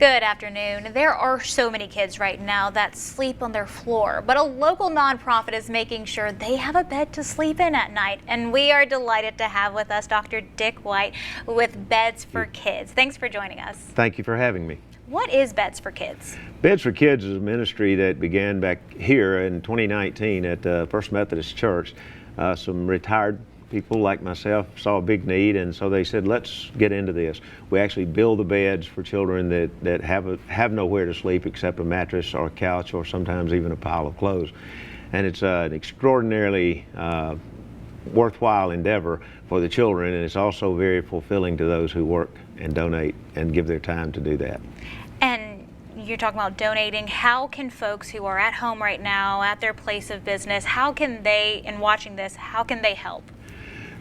Good afternoon. There are so many kids right now that sleep on their floor, but a local nonprofit is making sure they have a bed to sleep in at night. And we are delighted to have with us Dr. Dick White with Beds for Kids. Thanks for joining us. Thank you for having me. What is Beds for Kids? Beds for Kids is a ministry that began back here in 2019 at First Methodist Church. Some retired people like myself saw a big need, and so they said, let's get into this. We actually build the beds for children that have nowhere to sleep except a mattress or a couch or sometimes even a pile of clothes. And it's an extraordinarily worthwhile endeavor for the children, and it's also very fulfilling to those who work and donate and give their time to do that. And you're talking about donating. How can folks who are at home right now at their place of business, how can they, in watching this, how can they help?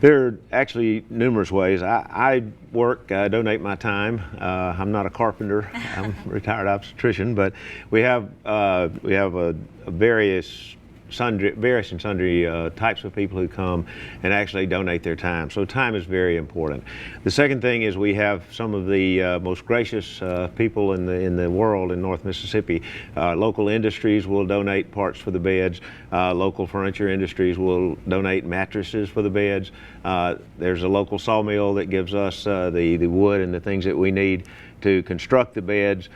There are actually numerous ways. I work, I donate my time. I'm not a carpenter. I'm a retired obstetrician, but we have various and sundry types of people who come and actually donate their time. So time is very important. The second thing is we have some of the most gracious people in the world in North Mississippi. Local industries will donate parts for the beds. Local furniture industries will donate mattresses for the beds. There's a local sawmill that gives us the wood and the things that we need to construct the beds.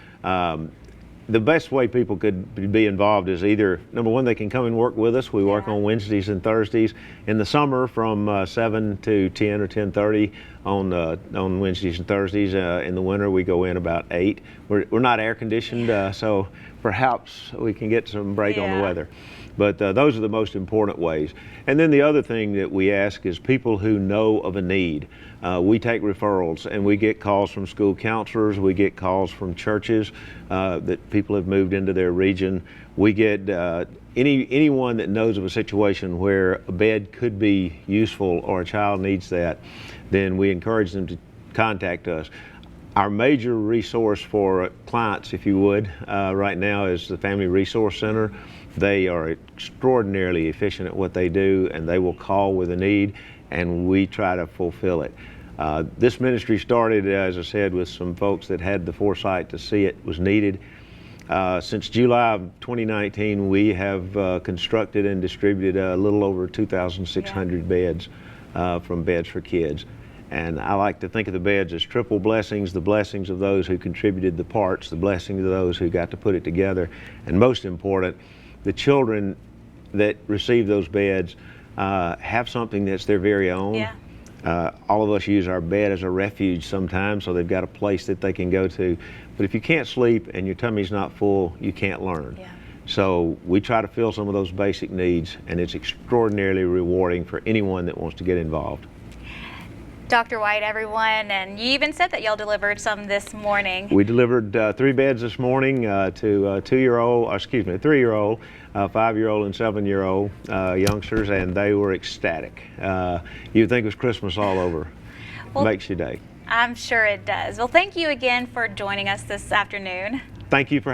The best way people could be involved is either, number one, they can come and work with us. We work on Wednesdays and Thursdays. In the summer from 7 to 10 or 10:30 on Wednesdays and Thursdays. In the winter we go in about 8. We're not air conditioned, so perhaps we can get some break on the weather. But those are the most important ways. And then the other thing that we ask is people who know of a need. We take referrals, and we get calls from school counselors. We get calls from churches that people have moved into their region. We get anyone that knows of a situation where a bed could be useful or a child needs that, then we encourage them to contact us. Our major resource for clients, if you would, right now is the Family Resource Center. They are extraordinarily efficient at what they do, and they will call with a need, and we try to fulfill it. This ministry started, as I said, with some folks that had the foresight to see it was needed. Since July of 2019, we have constructed and distributed a little over 2,600 beds from Beds for Kids. And I like to think of the beds as triple blessings: the blessings of those who contributed the parts, the blessings of those who got to put it together, and most important, the children that receive those beds have something that's their very own. All of us use our bed as a refuge sometimes, so they've got a place that they can go to. But if you can't sleep and your tummy's not full, you can't learn. So we try to fill some of those basic needs, and it's extraordinarily rewarding for anyone that wants to get involved. Dr. White, everyone, and you even said that y'all delivered some this morning. We delivered 3 beds this morning to a 3-year-old, a 5-year-old, and 7-year-old youngsters, and they were ecstatic. You'd think it was Christmas all over. Well, makes your day. I'm sure it does. Well, thank you again for joining us this afternoon. Thank you for having me.